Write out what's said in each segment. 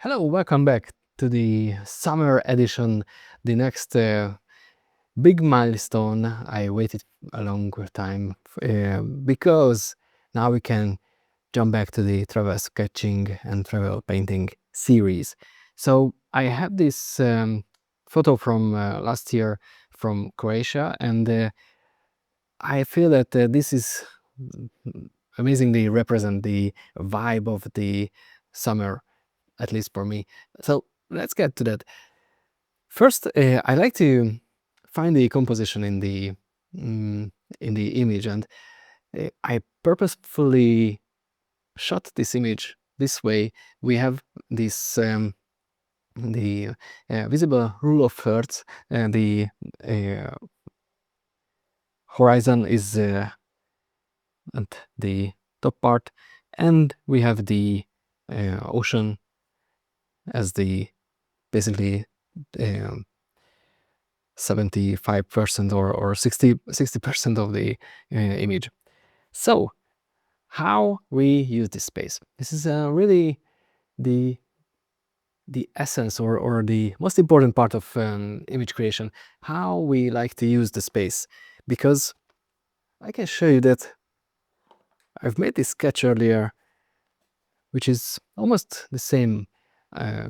Hello, welcome back to the summer edition, the next big milestone. I waited a long time because now we can jump back to the travel sketching and travel painting series. So I have this photo from last year from Croatia, and I feel that this is amazingly represent the vibe of the summer, at least for me. So let's get to that. First, I like to find the composition mm, in the image, and I purposefully shot this image this way. We have this the visible rule of thirds, and the uh, horizon is at the top part, and we have the ocean as the basically um, 75% or 60% of the image. So how we use this space? This is really the essence or the most important part of image creation, how we like to use the space. Because I can show you that I've made this sketch earlier, which is almost the same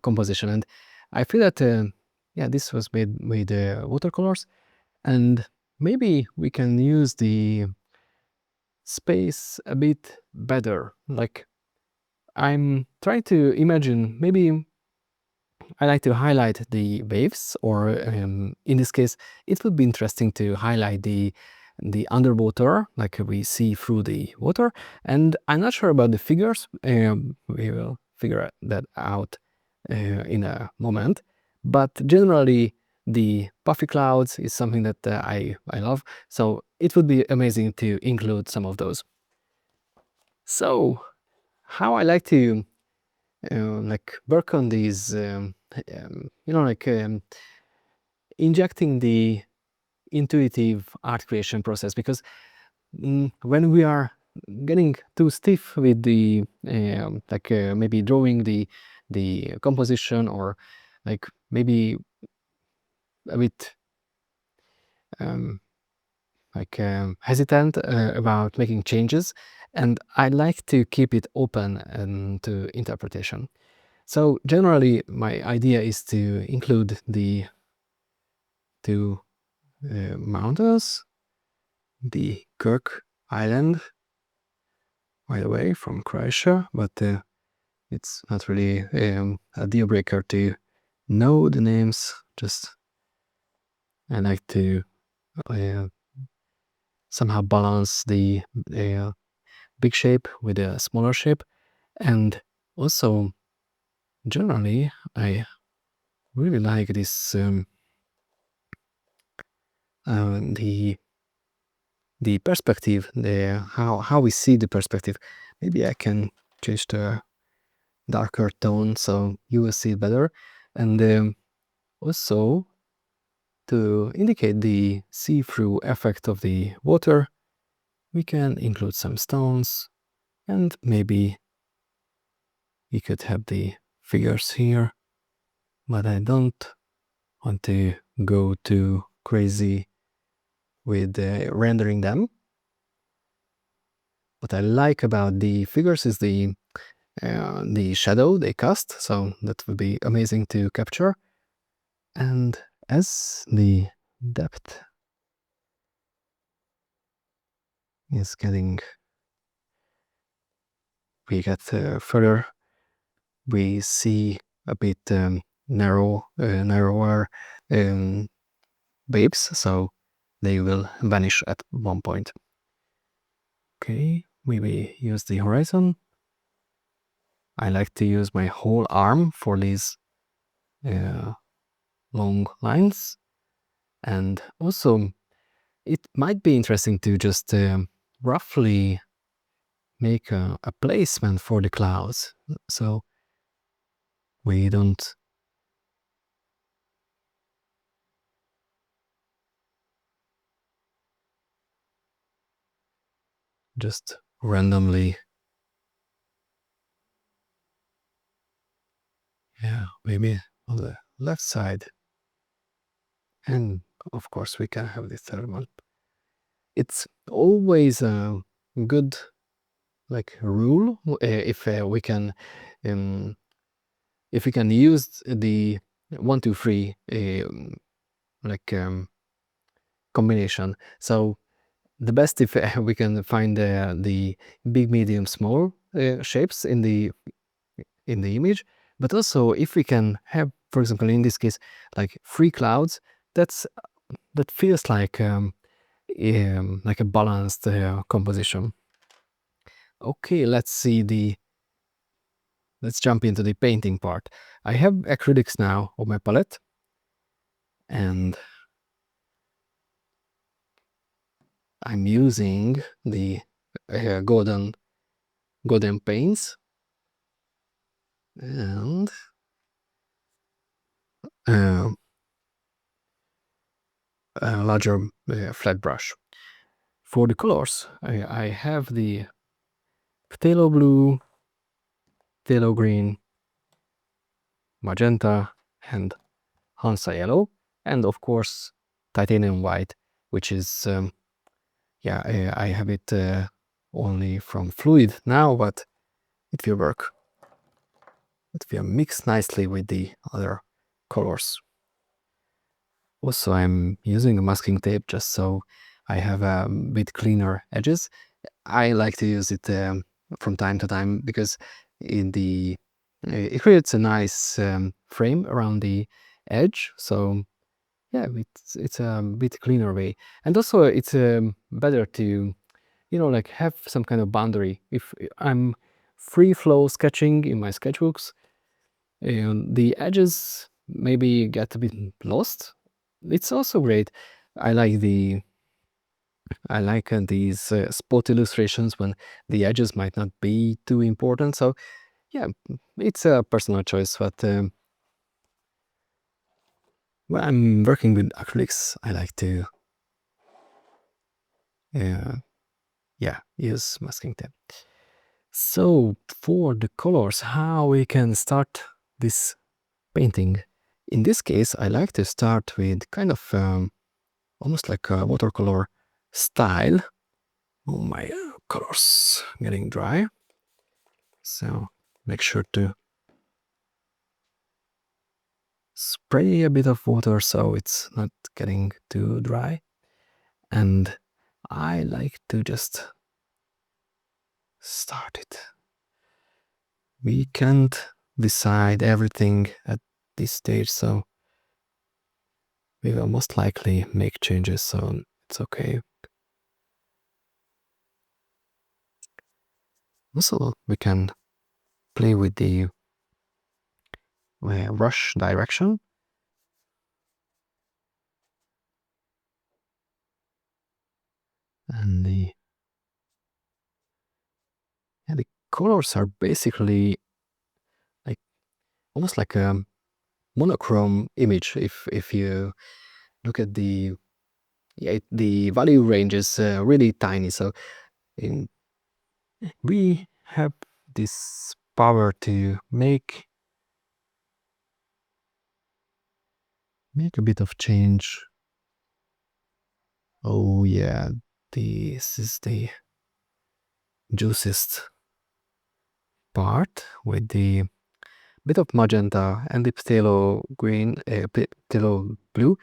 composition. And I feel that, yeah, this was made with watercolors. And maybe we can use the space a bit better. Like, I'm trying to imagine, maybe I like to highlight the waves, or in this case, it would be interesting to highlight the underwater, like we see through the water. And I'm not sure about the figures. We will figure that out in a moment. But generally, the puffy clouds is something that I love. So it would be amazing to include some of those. So how I like to like work on these, like injecting the intuitive art creation process, because when we are getting too stiff with the maybe drawing the composition, or like maybe a bit um, hesitant about making changes, and I like to keep it open and to interpretation. So generally, my idea is to include the two mountains, the Kirk Island, by the way, from Croatia, but it's not really a deal breaker to know the names. Just I like to uh, somehow balance the uh, big shape with a smaller shape, and also generally I really like this the perspective, the how we see the perspective. Maybe I can change the darker tone so you will see it better. And also, to indicate the see-through effect of the water, we can include some stones, and maybe we could have the figures here, but I don't want to go too crazy with rendering them. What I like about the figures is the shadow they cast, so that would be amazing to capture. And as the depth is getting, we get further, we see a bit narrower um, waves, so they will vanish at one point. Okay, maybe use the horizon. I like to use my whole arm for these uh, long lines. And also, it might be interesting to just roughly make a placement for the clouds, so we don't just randomly Yeah, maybe on the left side. And of course, we can have the third one. It's always a good like rule if we can um, if we can use the 1 2 3 like combination. So the best if we can find the big, medium, small shapes in the image, but also if we can have, for example, in this case, like 3 clouds, that feels like a balanced composition. Okay, let's jump into the painting part. I have acrylics now on my palette, and I'm using the golden paints and uh, a larger flat brush. For the colors, I have the phthalo blue, phthalo green, magenta, and Hansa yellow, and of course titanium white, which is yeah, I have it only from fluid now, but it will work. It will mix nicely with the other colors. Also, I'm using a masking tape just so I have a bit cleaner edges. I like to use it from time to time because it creates a nice frame around the edge. So yeah, it's a bit cleaner way, and also it's better to like have some kind of boundary. If I'm free flow sketching in my sketchbooks, the edges maybe get a bit lost. It's also great. I like these spot illustrations when the edges might not be too important. So yeah, it's a personal choice. But when I'm working with acrylics, I like to uh, yeah, use masking tape. So for the colors, how we can start this painting? In this case, I like to start with kind of almost like a watercolor style. Oh, my colors getting dry. So make sure to spray a bit of water so it's not getting too dry. And I like to just start it. We can't decide everything at this stage, so we will most likely make changes, so it's okay. Also, we can play with the brush direction, and the colors are basically like almost like a monochrome image. If you look at the value range is really tiny, so in, we have this power to make a bit of change. Oh yeah, this is the juiciest part with the bit of magenta and the phthalo green, phthalo blue.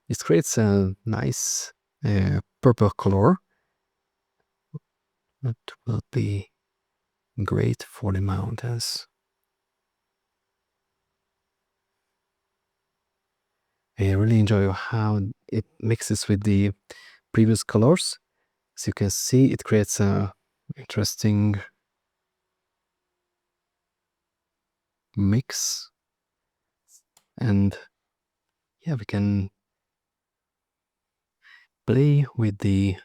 It creates a nice purple color that will be great for the mountains. I really enjoy how it mixes with the previous colors. As you can see, it creates a interesting mix, and yeah, we can play with the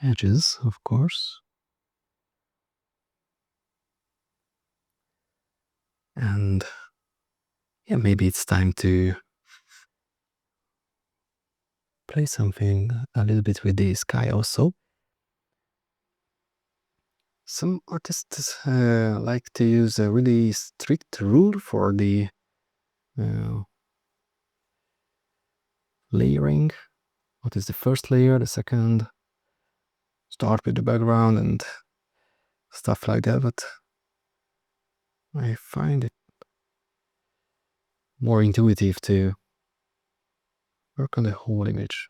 edges, of course, and yeah, maybe it's time to play something a little bit with the sky also. Some artists like to use a really strict rule for the uh, layering. What is the first layer, the second? Start with the background and stuff like that, but I find it more intuitive to work on the whole image.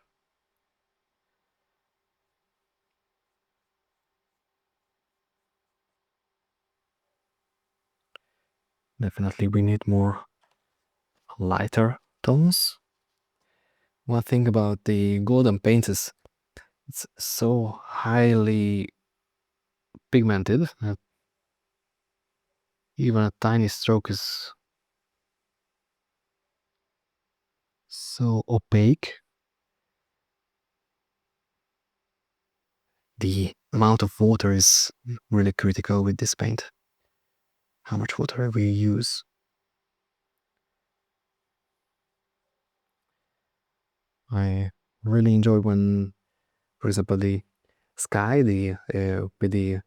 Definitely we need more lighter tones. One thing about the golden paint is it's so highly pigmented that even a tiny stroke is so opaque. The amount of water is really critical with this paint. How much water we use. I really enjoy when, for example, the sky, with the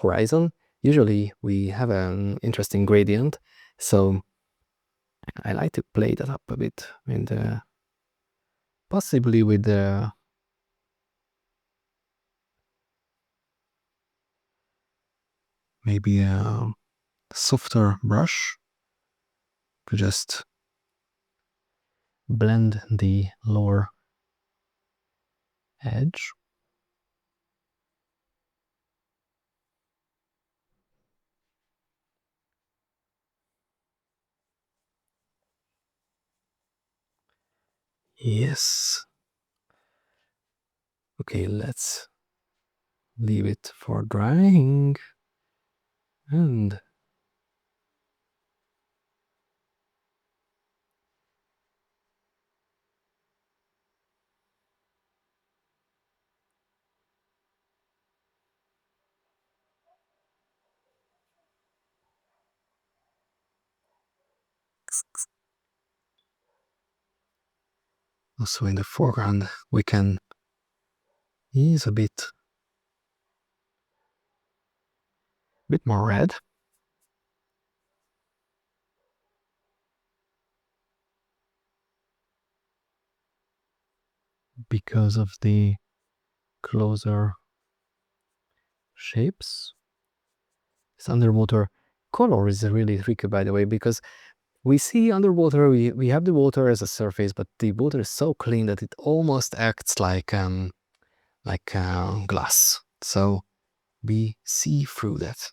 horizon. Usually we have an interesting gradient, so I like to play that up a bit, and possibly with maybe a softer brush to just blend the lower edge. Yes. Okay, let's leave it for drying. And also in the foreground, we can use a bit more red, because of the closer shapes. This underwater color is really tricky, by the way, because we see underwater, we have the water as a surface, but the water is so clean that it almost acts like glass. So we see through that.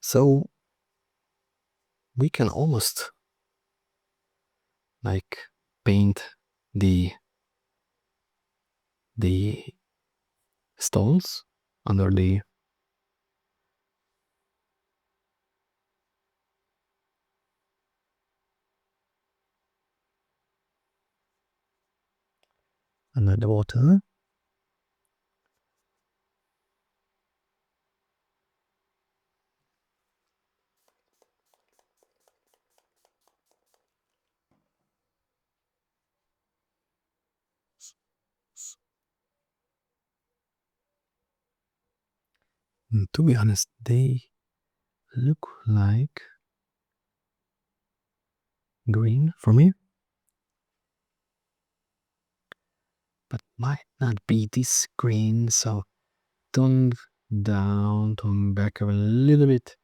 So we can almost like paint the stones under the water. And to be honest, they look like green for me, but might not be this green. So tone down, tone back a little bit.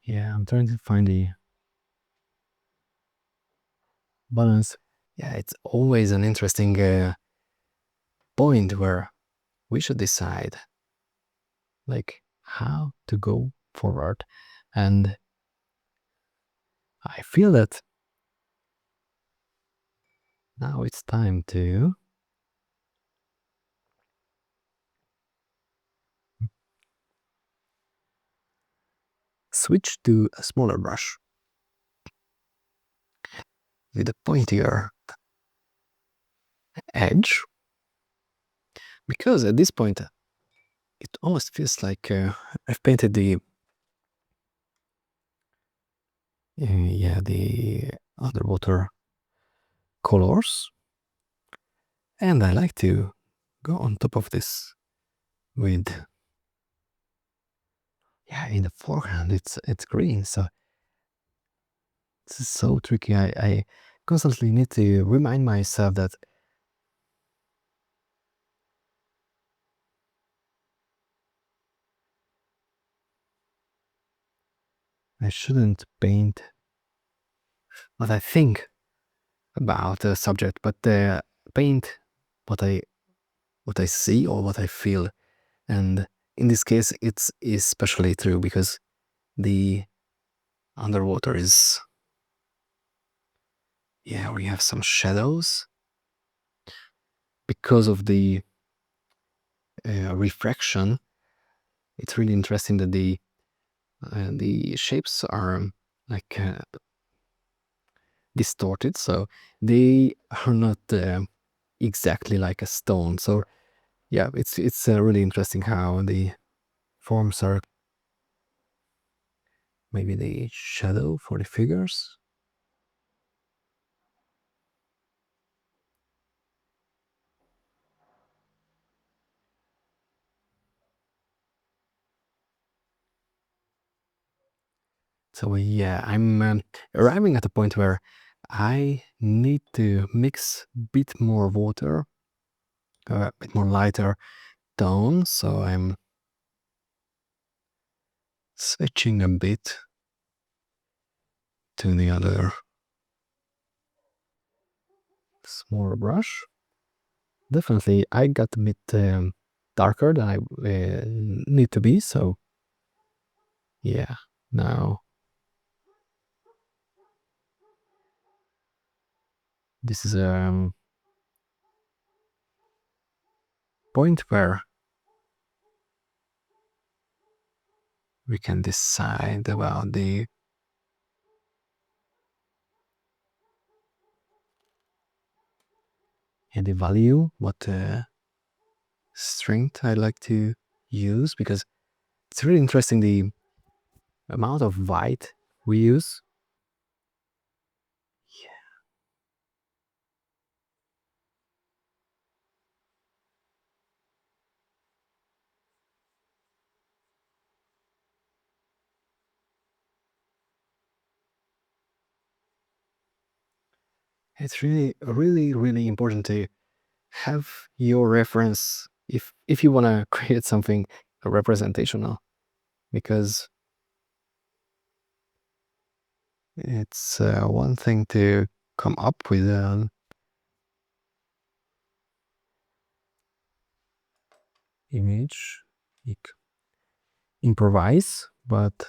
Yeah, I'm trying to find the balance. Yeah, it's always an interesting point where we should decide like how to go forward. And I feel that now it's time to switch to a smaller brush with a pointier edge, because at this point it almost feels like I've painted yeah, the underwater colors. And I like to go on top of this with, yeah, in the foreground it's green, so this is so tricky. I constantly need to remind myself that I shouldn't paint what I think about a subject, but paint what I see or what I feel. And in this case, it's especially true because the underwater is, yeah, we have some shadows because of the refraction. It's really interesting that the shapes are like distorted, so they are not exactly like a stone. So yeah, it's really interesting how the forms are maybe the shadow for the figures. So yeah, I'm arriving at a point where I need to mix a bit more water, a bit more lighter tone. So I'm switching a bit to the other smaller brush. Definitely, I got a bit darker than I need to be. So yeah, now this is a point where we can decide about the value, what strength I like to use, because it's really interesting the amount of white we use. It's really, really, really important to have your reference if you want to create something representational, because it's one thing to come up with an image, like improvise, but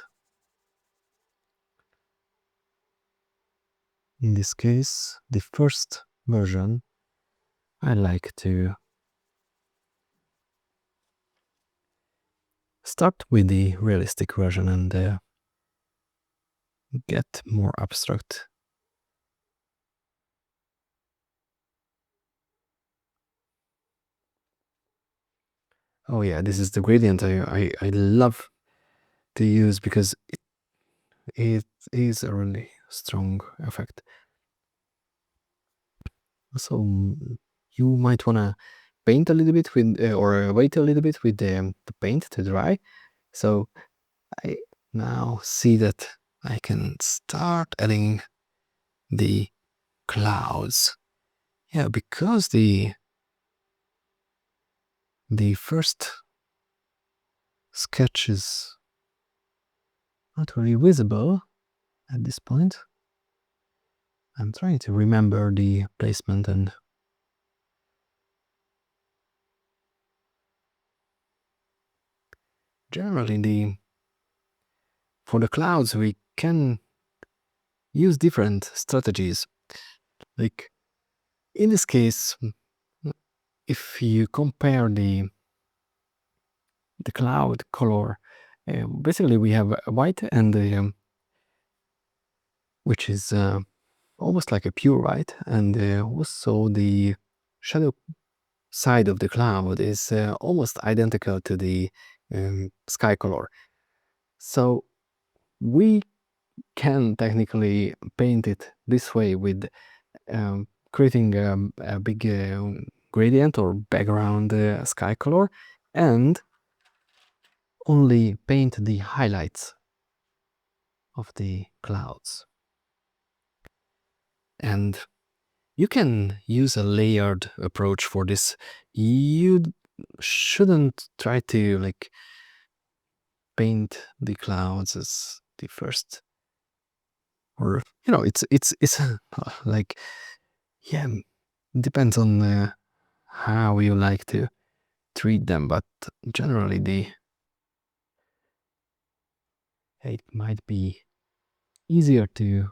in this case, the first version, I like to start with the realistic version and get more abstract. Oh yeah, this is the gradient I love to use because it is a really strong effect. So you might want to paint a little bit with, or wait a little bit with the paint to dry. So I now see that I can start adding the clouds. Yeah, because the first sketch is not really visible at this point. I'm trying to remember the placement, and generally for the clouds we can use different strategies. Like in this case, if you compare the cloud color, basically we have white and which is almost like a pure white, and also the shadow side of the cloud is almost identical to the sky color. So we can technically paint it this way with creating a big gradient or background sky color, and only paint the highlights of the clouds. And you can use a layered approach for this. You shouldn't try to like paint the clouds as the first, or it's like, yeah, depends on how you like to treat them, but generally it might be easier to,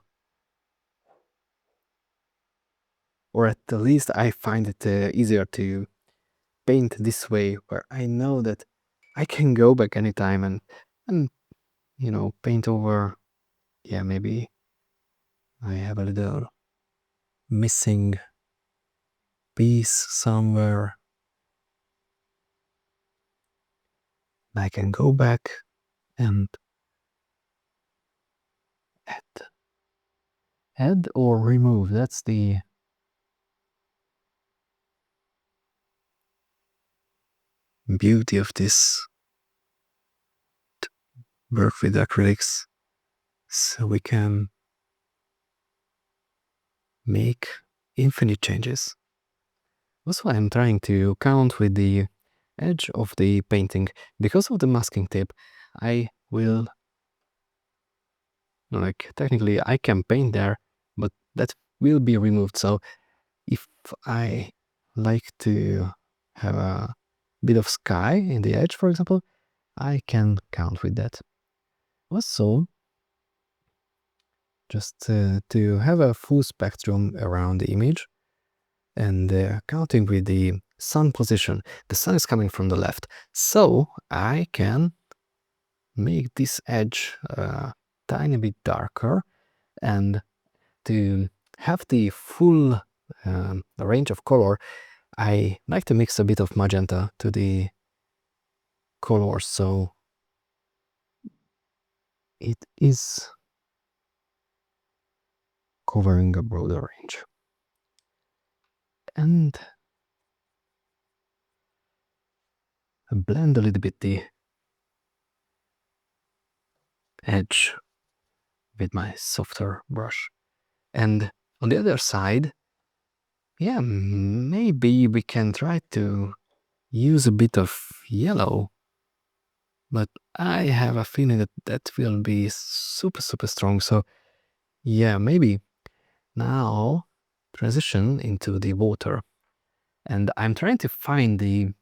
or at the least I find it easier to paint this way, where I know that I can go back anytime and paint over. Yeah, maybe I have a little missing piece somewhere. I can go back and add, add or remove. That's the beauty of this work with acrylics. So we can make infinite changes. Also, I'm trying to count with the edge of the painting. Because of the masking tape, I will, like, technically I can paint there, but that will be removed. So if I like to have a bit of sky in the edge, for example, I can count with that. Also, just to have a full spectrum around the image, and counting with the sun position. The sun is coming from the left, so I can make this edge a tiny bit darker, and to have the full range of color, I like to mix a bit of magenta to the color, so it is covering a broader range. And blend a little bit the edge with my softer brush. And on the other side, yeah, maybe we can try to use a bit of yellow, but I have a feeling that that will be super, super strong. So yeah, maybe now transition into the water. And I'm trying to find the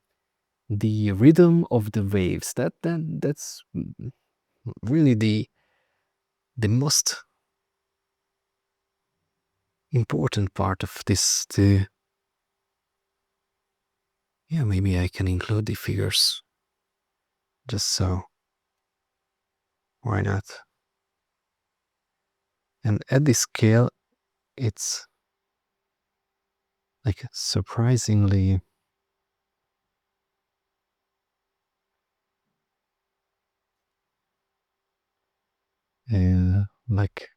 rhythm of the waves. That's really the most important part of this. Yeah, maybe I can include the figures, just so. Why not? And at this scale, it's like surprisingly like,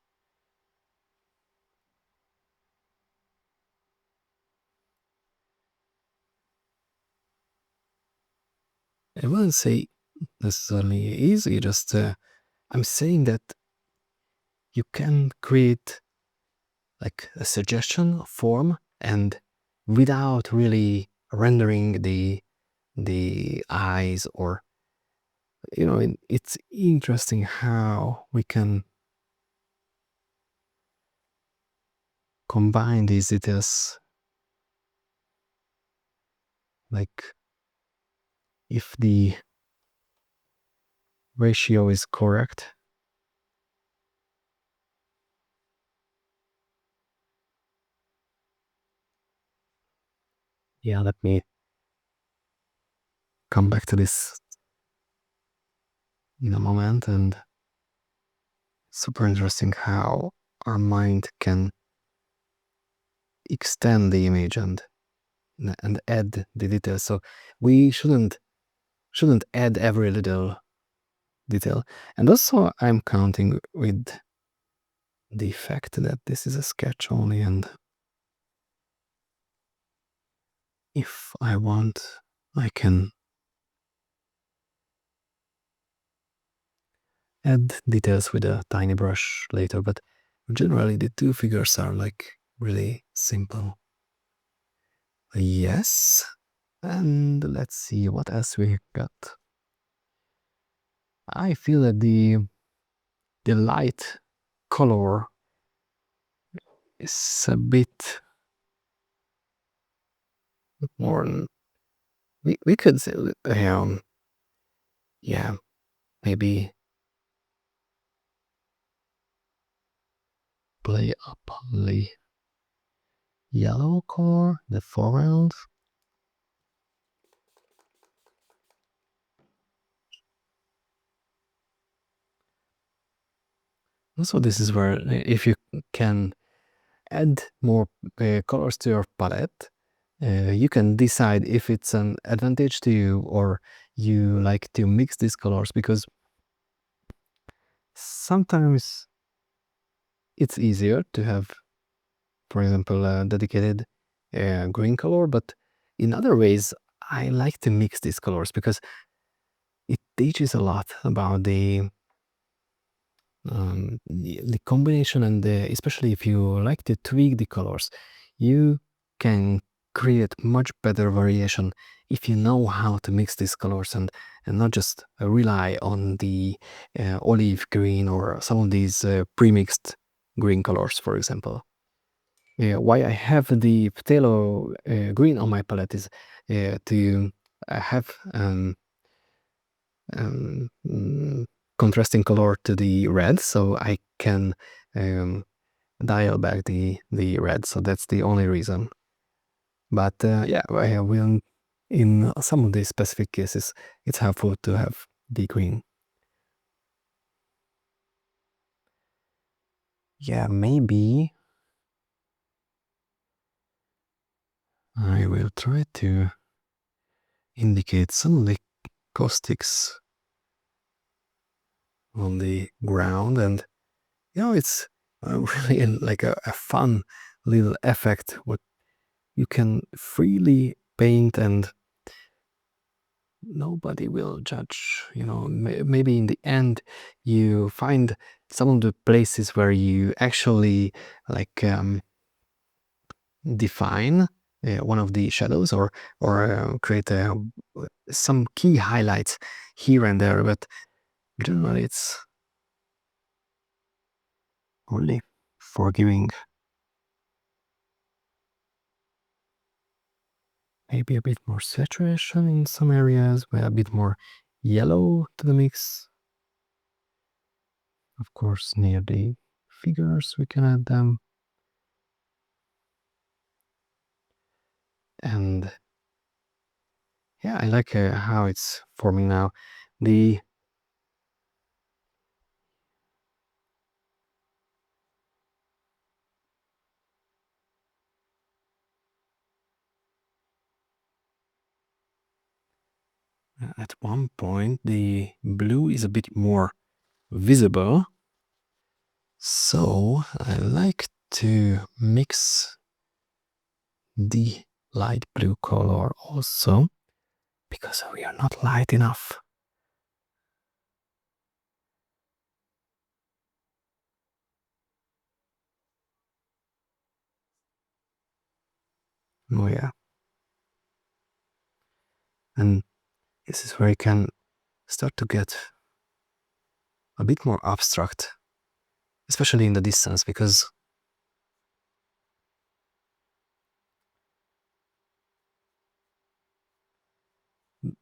I wouldn't say necessarily easy, just I'm saying that you can create like a suggestion form, and without really rendering the eyes, or it's interesting how we can combine these details, like if the ratio is correct. Yeah, let me come back to this in a moment. And super interesting how our mind can extend the image and add the details. So we shouldn't add every little detail. And also I'm counting with the fact that this is a sketch only, and if I want, I can add details with a tiny brush later, but generally the two figures are like really simple. Yes, and let's see what else we got. I feel that the light color is a bit more. We could say, yeah, maybe play up the yellow color, the foreground. Also, this is where if you can add more colors to your palette, you can decide if it's an advantage to you or you like to mix these colors, because sometimes it's easier to have, for example, a dedicated green color, but in other ways, I like to mix these colors because it teaches a lot about the combination, and especially if you like to tweak the colors, you can create much better variation if you know how to mix these colors, and not just rely on the olive green or some of these pre-mixed green colors, for example. Why I have the phthalo green on my palette is to have um, mm, contrasting color to the red, so I can um, dial back the red. So that's the only reason. But yeah, I will. In some of the specific cases, it's helpful to have the green. Yeah, maybe I will try to indicate some of the caustics on the ground, and it's really like a fun little effect what you can freely paint, and nobody will judge. Maybe in the end you find some of the places where you actually like define one of the shadows, or create some key highlights here and there, but generally it's only forgiving. Maybe a bit more saturation in some areas, a bit more yellow to the mix. Of course, near the figures we can add them. And yeah, I like how it's forming now. The At one point the blue is a bit more visible, so I like to mix the light blue color also, because we are not light enough. Oh yeah. And this is where you can start to get a bit more abstract, especially in the distance, because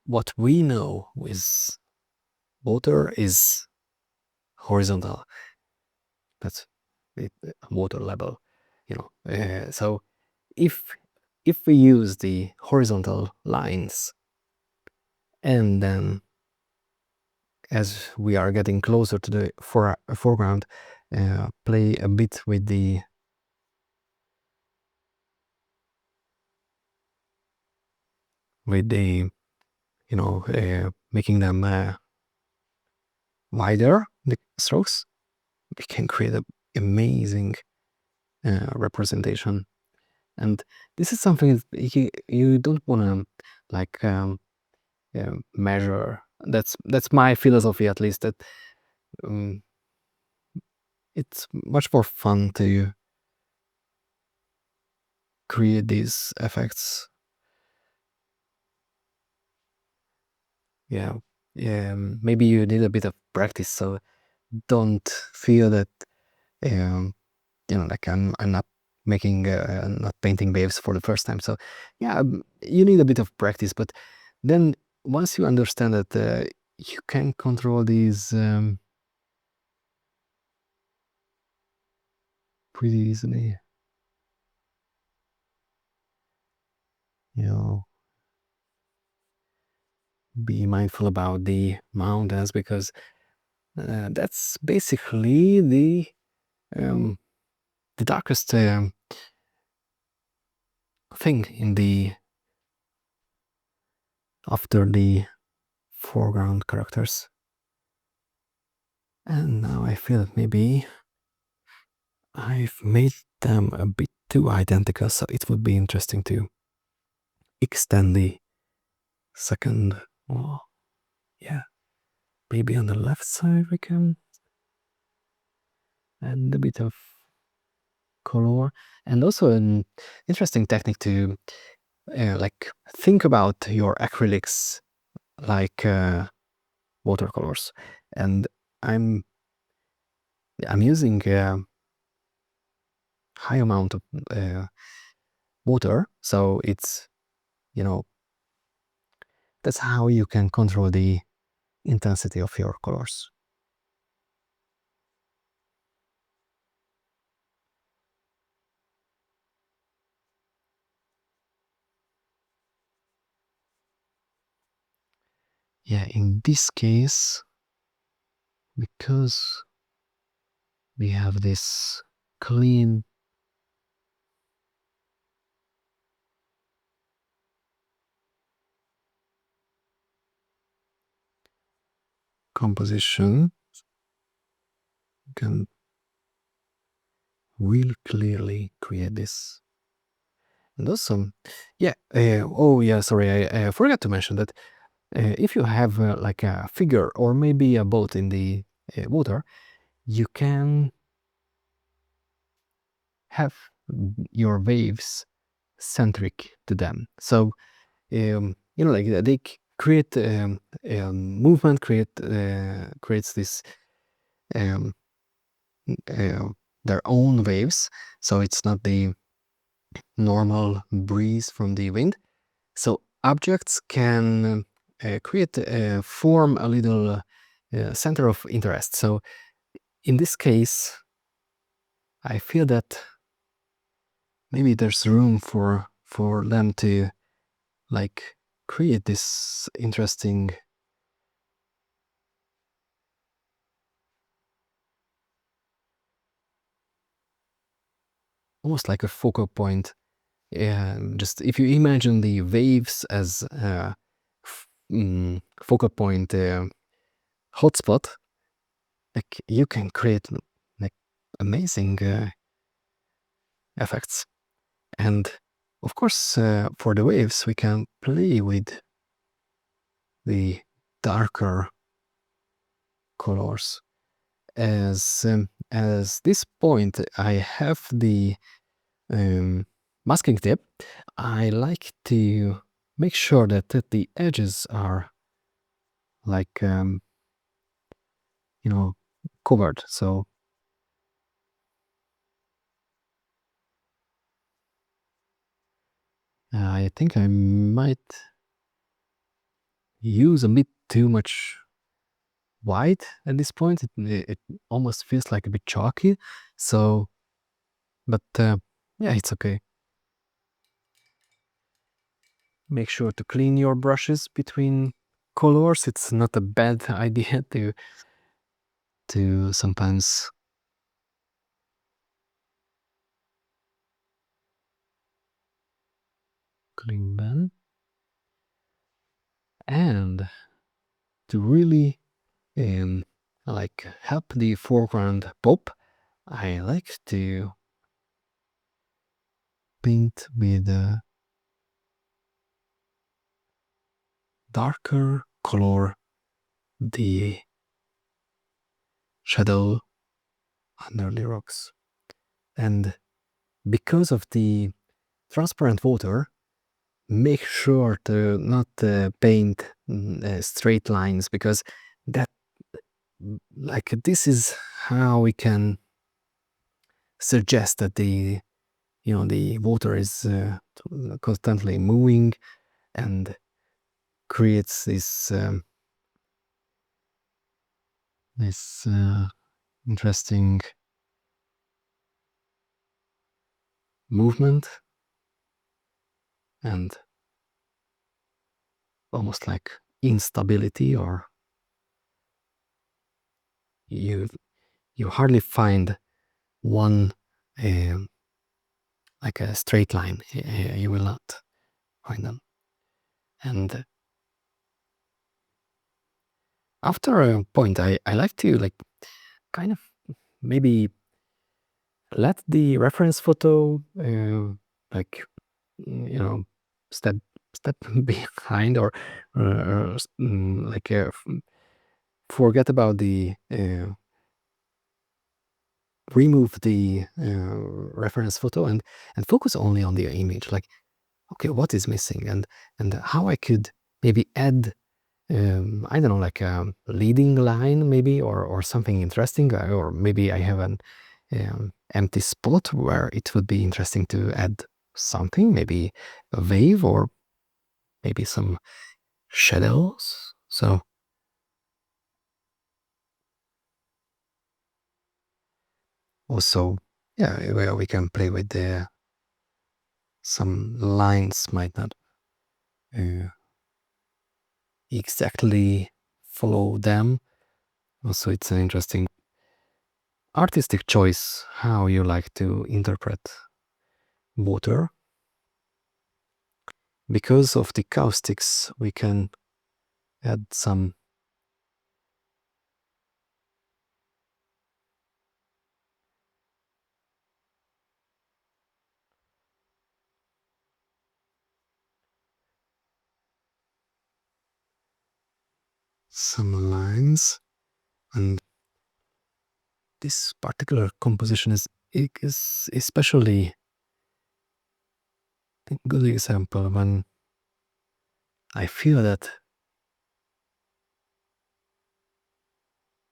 what we know is water is horizontal. That's it, water level, so if we use the horizontal lines, and then as we are getting closer to the foreground, play a bit with the making them wider, the strokes, we can create a amazing representation. And this is something that you don't want to like measure. That's my philosophy, at least, that um, it's much more fun to create these effects. Yeah, yeah. Maybe you need a bit of practice, so don't feel that like I'm not making not painting waves for the first time. So yeah, you need a bit of practice, but then once you understand that you can control these pretty easily, you know, be mindful about the mountains, because that's basically um, the darkest thing in the after the foreground characters. And now I feel that maybe I've made them a bit too identical, so it would be interesting to extend the second wall. Yeah, maybe on the left side we can add a bit of color, and also an interesting technique to like think about your acrylics like watercolors. And I'm I'm using a high amount of water, so it's, you know, that's how you can control the intensity of your colors. Yeah, in this case, because we have this clean composition, you can really clearly create this. And also, yeah, oh yeah, sorry, I forgot to mention that if you have like a figure or maybe a boat in the water, you can have your waves centric to them. So like they create movement, creates this um, uh, their own waves. So it's not the normal breeze from the wind. So objects can create form a little center of interest. So in this case, I feel that maybe there's room for them to like create this interesting, almost like a focal point. Just if you imagine the waves as focal point hotspot, like you can create like amazing effects. And of course, for the waves, we can play with the darker colors. As this point, I have the masking tape. I like to make sure that the edges are like covered. So I think I might use a bit too much white at this point. It almost feels like a bit chalky. So, but yeah, it's okay. Make sure to clean your brushes between colors. It's not a bad idea to sometimes clean them. And to really like help the foreground pop, I like to paint with a darker color the shadow under the rocks. And because of the transparent water, make sure to not paint straight lines, because that, like, this is how we can suggest that the water is constantly moving and creates this interesting movement and almost like instability, or you you hardly find one um, like a straight line. You will not find them. And after a point, I like to, like, kind of maybe let the reference photo like, you know, step step behind, or like forget about the remove the reference photo, and focus only on the image. Like, okay, what is missing, and how I could maybe add I don't know, like a leading line maybe, or something interesting, or maybe I have an empty spot where it would be interesting to add something, maybe a wave, or maybe some shadows. So also, yeah, we can play with the some lines might not uh, exactly follow them. Also, it's an interesting artistic choice how you like to interpret water. Because of the caustics, we can add some lines, and this particular composition is especially a good example when I feel that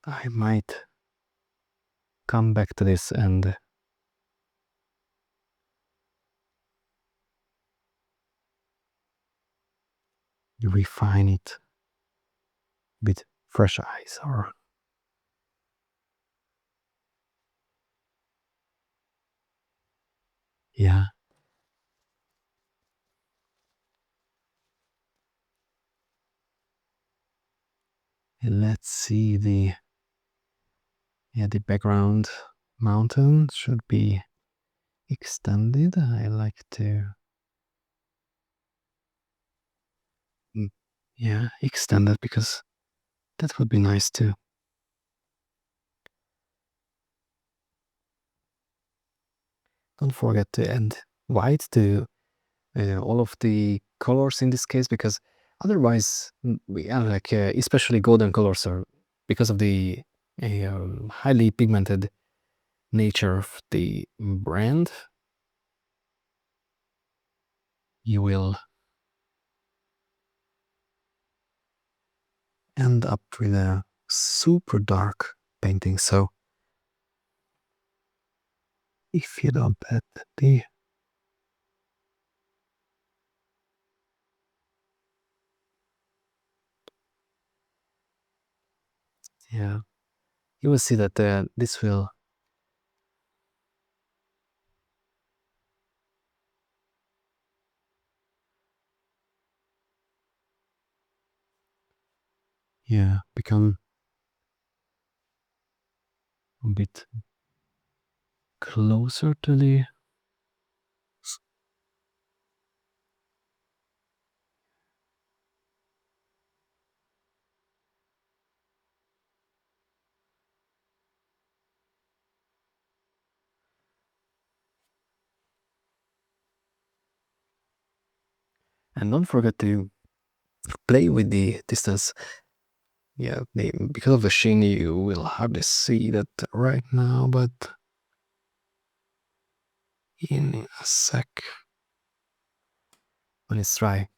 I might come back to this and refine it with fresh eyes, or yeah. And let's see, the background mountain should be extended. I like to mm, yeah, extend it, because that would be nice too. Don't forget to add white to all of the colors in this case, because otherwise, yeah, like especially golden colors are, because of the highly pigmented nature of the brand, you will end up with a super dark painting. So if you don't add the yeah, you will see that this will, yeah, become a bit closer to the And don't forget to play with the distance. Yeah, because of the sheen, you will hardly see that right now, but in a sec, when it's dry,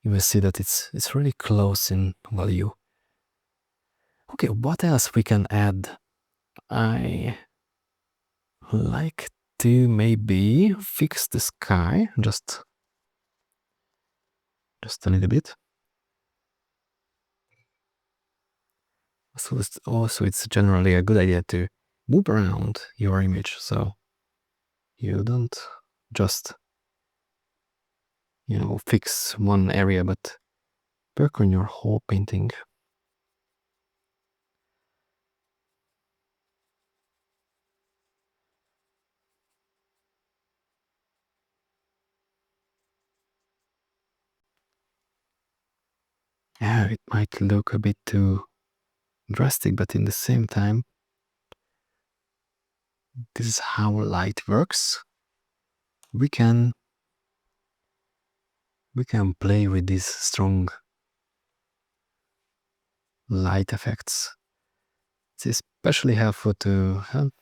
you will see that it's really close in value. Okay, what else we can add? I like to maybe fix the sky just a little bit. So it's generally a good idea to move around your image so you don't just fix one area, but work on your whole painting. Yeah, it might look a bit too drastic, but in the same time, this is how light works. We can play with these strong light effects. It's especially helpful to help.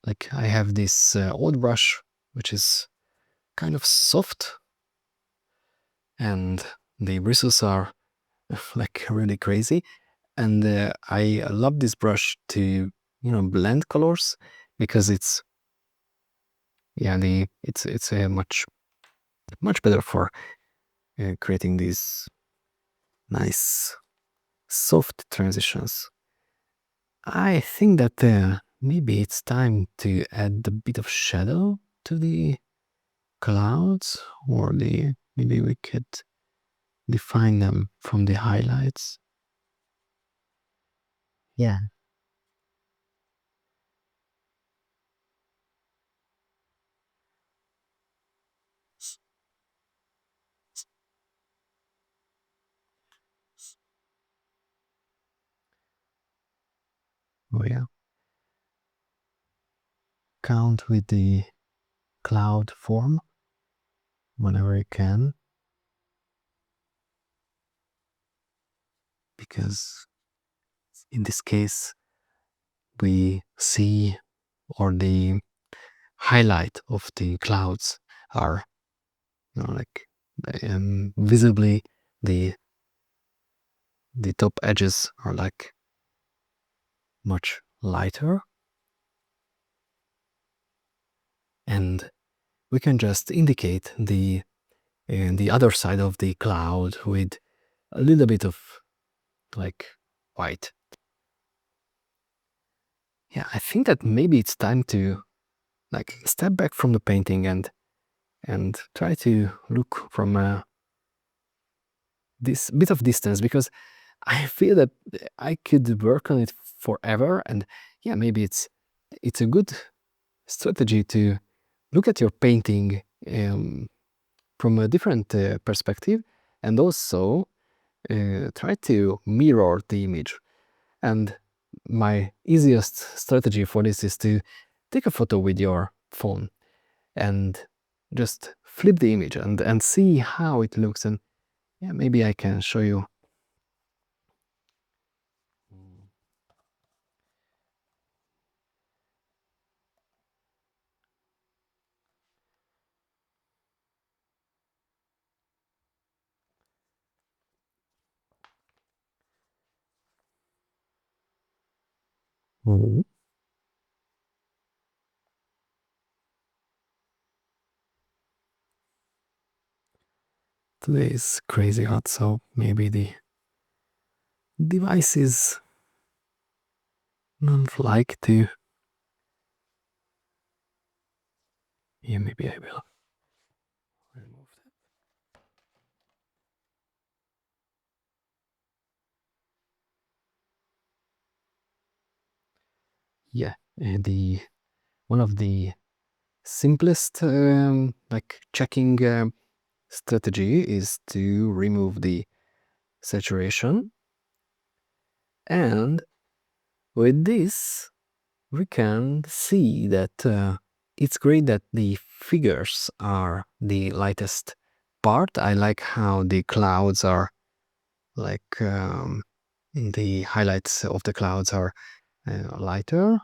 Like I have this old brush, which is kind of soft, and the bristles are like really crazy. And I love this brush to blend colors because it's a much better for creating these nice soft transitions. I think that maybe it's time to add a bit of shadow to the clouds, or maybe we could define them from the highlights. Yeah. Oh yeah. Count with the cloud form whenever you can, because in this case we see, or the highlight of the clouds are like visibly the top edges are like much lighter, and we can just indicate the other side of the cloud with a little bit of like white. Yeah, I think that maybe it's time to like step back from the painting and try to look from this bit of distance, because I feel that I could work on it forever. And yeah, maybe it's a good strategy to look at your painting from a different perspective, and also try to mirror the image. And my easiest strategy for this is to take a photo with your phone and just flip the image and see how it looks. And yeah, maybe I can show you. Mhm. Today is crazy hot, so maybe the devices don't like to. Yeah, maybe I will remove that. Yeah, the one of the simplest like checking strategy is to remove the saturation, and with this we can see that it's great that the figures are the lightest part. I like how the clouds are like the highlights of the clouds are lighter.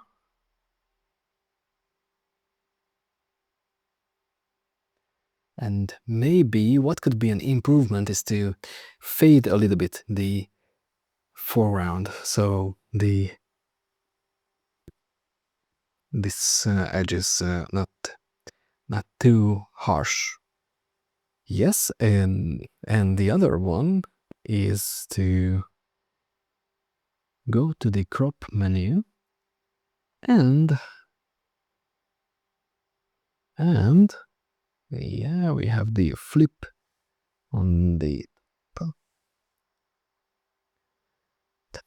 And maybe what could be an improvement is to fade a little bit the foreground, so this edge is not too harsh. Yes, and the other one is to go to the crop menu and yeah, we have the flip on the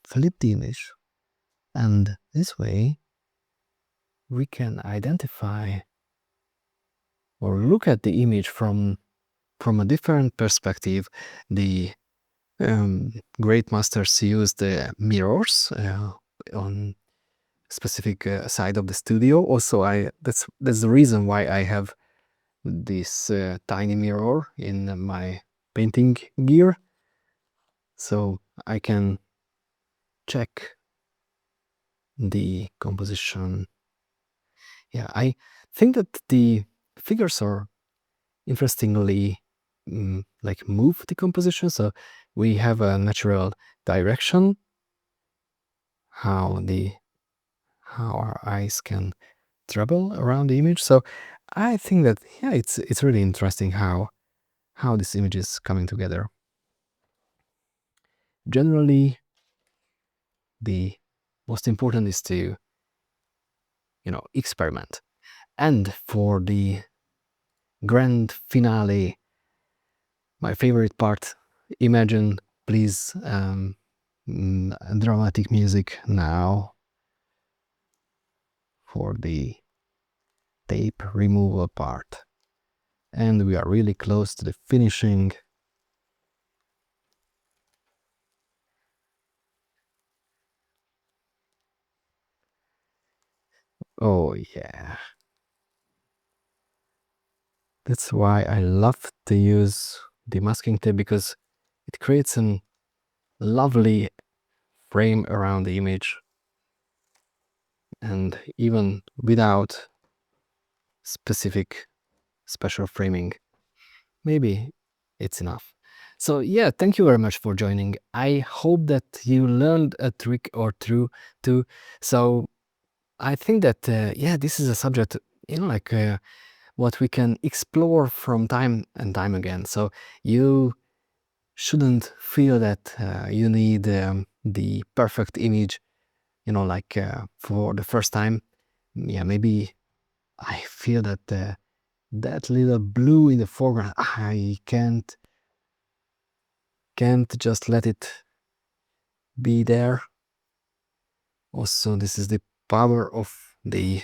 flip the image, and this way we can identify or look at the image from a different perspective. The great masters use the mirrors on specific side of the studio. Also, that's the reason why I have this tiny mirror in my painting gear, so I can check the composition. Yeah, I think that the figures are interestingly like move the composition, so we have a natural direction, how our eyes can travel around the image. So I think that, yeah, it's really interesting how this image is coming together. Generally, the most important is to experiment, and for the grand finale, my favorite part, imagine, please, dramatic music now for the tape removal part, and we are really close to the finishing. Oh yeah, that's why I love to use the masking tape, because it creates a lovely frame around the image, and even without specific special framing, maybe it's enough. So yeah, thank you very much for joining. I hope that you learned a trick or two too. So I think that yeah, this is a subject, like what we can explore from time and time again. So you shouldn't feel that you need the perfect image, like for the first time. Yeah, maybe I feel that that little blue in the foreground, I can't just let it be there. Also, this is the power of the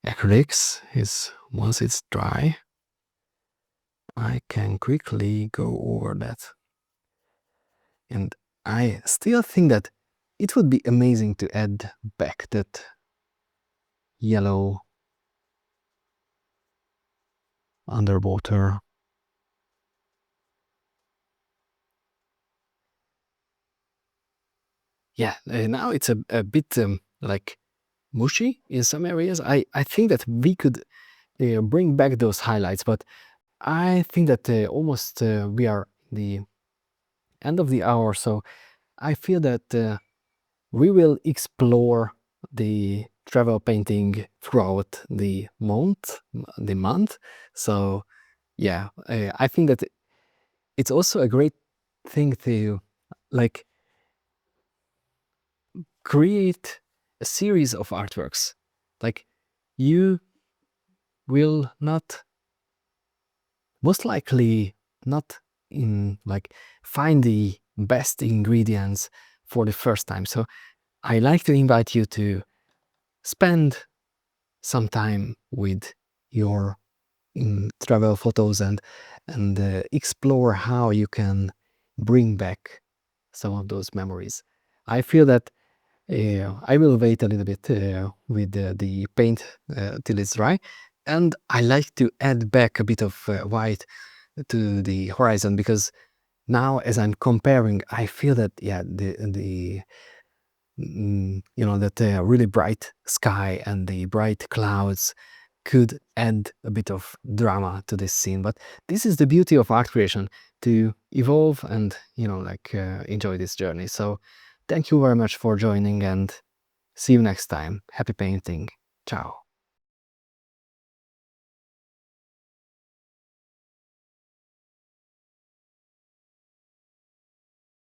acrylics, is once it's dry, I can quickly go over that. And I still think that it would be amazing to add back that yellow underwater. Yeah, now it's a bit like mushy in some areas. I think that we could bring back those highlights, but I think that almost we are the end of the hour, so I feel that we will explore the travel painting throughout the month. So yeah, I think that it's also a great thing to like create a series of artworks. Like, you will not, most likely not, in like find the best ingredients for the first time. So I like to invite you to spend some time with your travel photos, and explore how you can bring back some of those memories. I feel that I will wait a little bit with the paint till it's dry, and I like to add back a bit of white to the horizon, because now as I'm comparing, I feel that, yeah, the that really bright sky and the bright clouds could add a bit of drama to this scene. But this is the beauty of art creation, to evolve and enjoy this journey. So thank you very much for joining, and see you next time. Happy painting. Ciao.